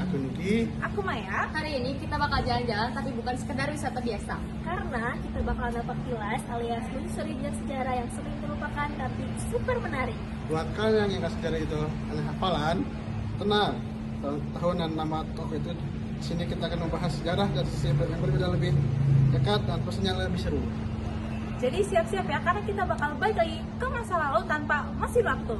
Aku Nugi. Aku Maya. Hari ini kita bakal jalan-jalan tapi bukan sekedar wisata biasa. Karena kita bakal dapat kilas alias menyusuri jejak sejarah yang sering terlupakan tapi super menarik. Buat kalian yang sejarah itu hanya hafalan, tenang. Tahun dan nama tokoh itu di sini kita akan membahas sejarah dan sisi yang berbeda lebih dekat dan pastinya lebih seru. Jadi siap-siap ya karena kita bakal balik lagi ke masa lalu tanpa mesin waktu.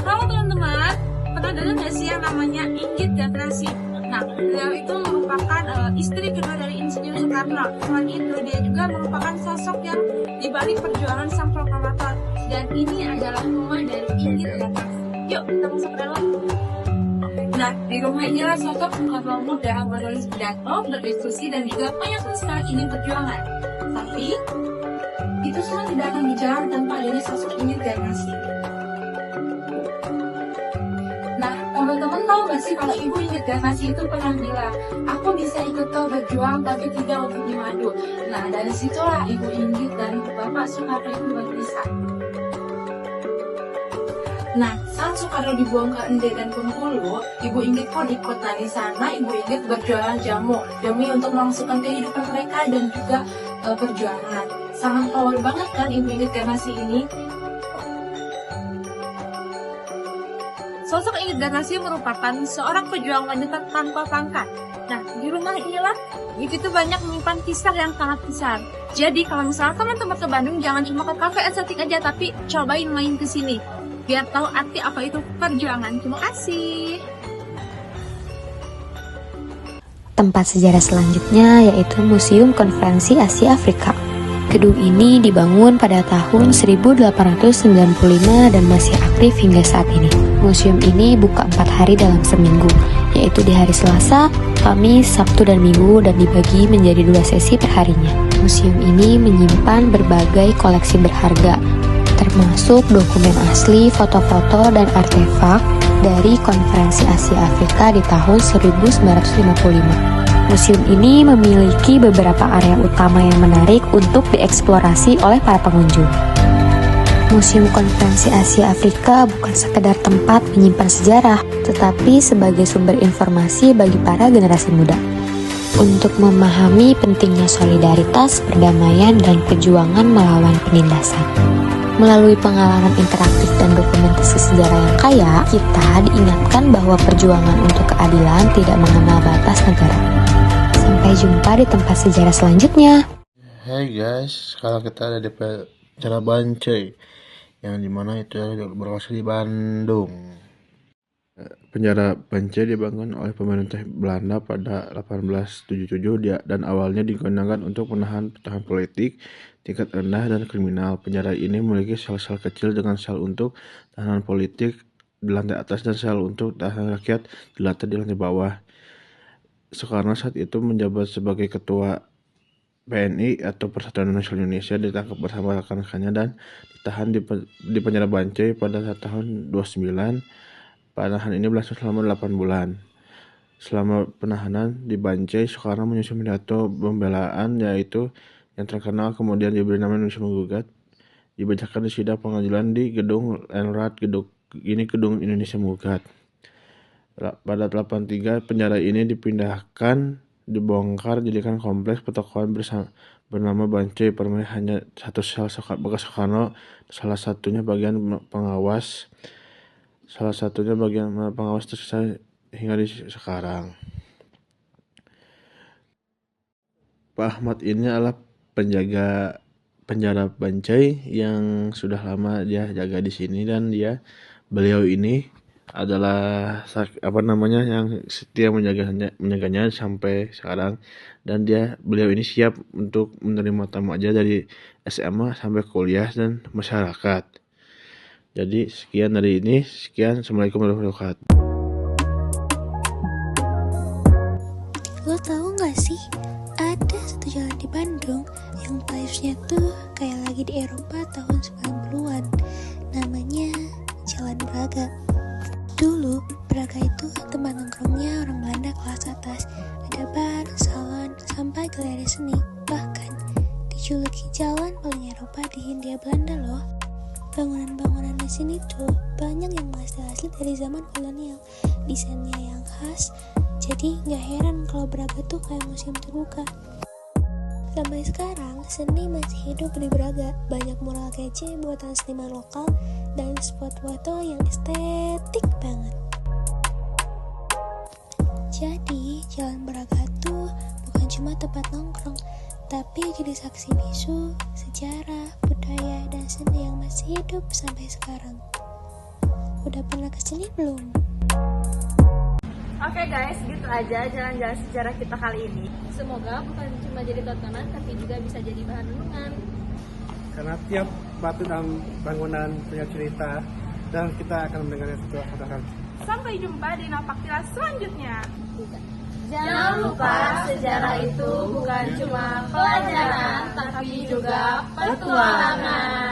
Halo teman-teman, pernah dengar nggak sih yang namanya Inggit Garnasi? Nah, beliau itu merupakan istri kedua dari Insinyur Soekarno. Selain itu, dia juga merupakan sosok yang dibalik perjuangan sang proklamator. Dan ini adalah rumah dari Inggit Garnasi. Yuk, kita masuk ke dalam. Nah, di rumah inilah sosok Soekarno muda menulis pidato, berdiskusi, dan juga menyatakan sekali ingin perjuangan. Tapi, itu semua tidak akan berjalan tanpa adanya sosok Inggit Garnasi. Nah, teman-teman tahu gak sih kalau Ibu Inggit Garnasi itu pernah bilang, aku bisa ikut kau berjuang tapi tidak untuk dimadu. Nah, dari situlah Ibu Inggit dan Bapak Soekarno itu berpisah. Nah, saat Soekarno dibuang ke Ende dan Bengkulu, Ibu Inggit pun ikut. Nah, di sana Ibu Inggit berjualan jamu demi untuk melangsungkan kehidupan mereka dan juga perjuangan. Sangat power banget kan Ibu Inggit Garnasi ini? Sosok Inggit Garnasi merupakan seorang pejuang wanita tanpa pangkat. Nah, di rumah inilah begitu banyak menyimpan kisah yang sangat besar. Jadi, kalau misalnya teman-teman ke Bandung, jangan cuma ke kafe estetik aja, tapi cobain main ke sini. Biar tahu arti apa itu perjuangan. Terima kasih. Tempat sejarah selanjutnya yaitu Museum Konferensi Asia Afrika. Gedung ini dibangun pada tahun 1895 dan masih aktif hingga saat ini. Museum ini buka 4 hari dalam seminggu, yaitu di hari Selasa, Kamis, Sabtu, dan Minggu, dan dibagi menjadi 2 sesi perharinya. Museum ini menyimpan berbagai koleksi berharga, termasuk dokumen asli, foto-foto, dan artefak dari Konferensi Asia Afrika di tahun 1955. Museum ini memiliki beberapa area utama yang menarik untuk dieksplorasi oleh para pengunjung. Museum Konferensi Asia Afrika bukan sekedar tempat menyimpan sejarah, tetapi sebagai sumber informasi bagi para generasi muda. Untuk memahami pentingnya solidaritas, perdamaian, dan perjuangan melawan penindasan. Melalui pengalaman interaktif dan dokumentasi sejarah yang kaya, kita diingatkan bahwa perjuangan untuk keadilan tidak mengenal batas negara. Sampai jumpa di tempat sejarah selanjutnya. Hey guys, sekarang kita ada di Penjara Bancai, yang dimana itu berlokasi di Bandung. Penjara Bancai dibangun oleh pemerintah Belanda pada 1877 dan awalnya digunakan untuk menahan tahanan politik tingkat rendah dan kriminal. Penjara ini memiliki sel-sel kecil dengan sel untuk tahanan politik di lantai atas dan sel untuk tahanan rakyat di lantai bawah. Soekarno saat itu menjabat sebagai ketua PNI atau Persatuan Nasional Indonesia, ditangkap bersama rekan-rekannya dan ditahan di Penjara Bancai pada tahun 29. Penahanan ini berlangsung selama 8 bulan. Selama penahanan di Bancai, Soekarno menyusun pidato pembelaan yaitu yang terkenal, kemudian diberi nama Indonesia Menggugat. Dibacakan di sidang pengadilan di Gedung Enrat, Gedung Indonesia Menggugat. Pada 83, penjara ini dibongkar, jadikan kompleks pertokoan bernama Bancai Permai. Hanya satu sel bekas Soekarno, salah satunya bagian pengawas tersisa hingga di sekarang. Pak Ahmad ini adalah penjaga penjara Bancai yang sudah lama dia jaga di sini, dan beliau ini adalah yang setia menjaganya sampai sekarang, dan beliau ini siap untuk menerima tamu aja dari SMA sampai kuliah dan masyarakat. Jadi sekian dari ini, Assalamualaikum warahmatullahi wabarakatuh. Lo tahu gak sih, ada satu jalan di Bandung yang vibes-nya tuh kayak lagi di Eropa tahun 90-an. Namanya Jalan Braga. Dulu, Braga itu tempat nongkrongnya orang Belanda kelas atas. Ada bar, salon, sampai galeri seni. dijuluki jalan paling Eropa di Hindia Belanda loh. Bangunan-bangunan di sini tuh banyak yang masih asli dari zaman kolonial, desainnya yang khas, jadi nggak heran kalau Braga tuh kayak museum terbuka. Sampai sekarang, seni masih hidup di Braga, banyak mural kece buatan seniman lokal, dan spot foto yang estetik banget. Jadi, Jalan Braga tuh bukan cuma tempat nongkrong, tapi jadi saksi bisu, sejarah, budaya, dan seni yang masih hidup sampai sekarang. Udah pernah kesini belum? Oke guys, gitu aja jalan-jalan sejarah kita kali ini. Semoga bukan cuma jadi tontonan, tapi juga bisa jadi bahan renungan. Karena tiap batu dan bangunan punya cerita, dan kita akan mendengarnya setelah katakan. Sampai jumpa di Napak Tilas selanjutnya. Jangan lupa, sejarah itu bukan cuma pelajaran, tapi juga petualangan.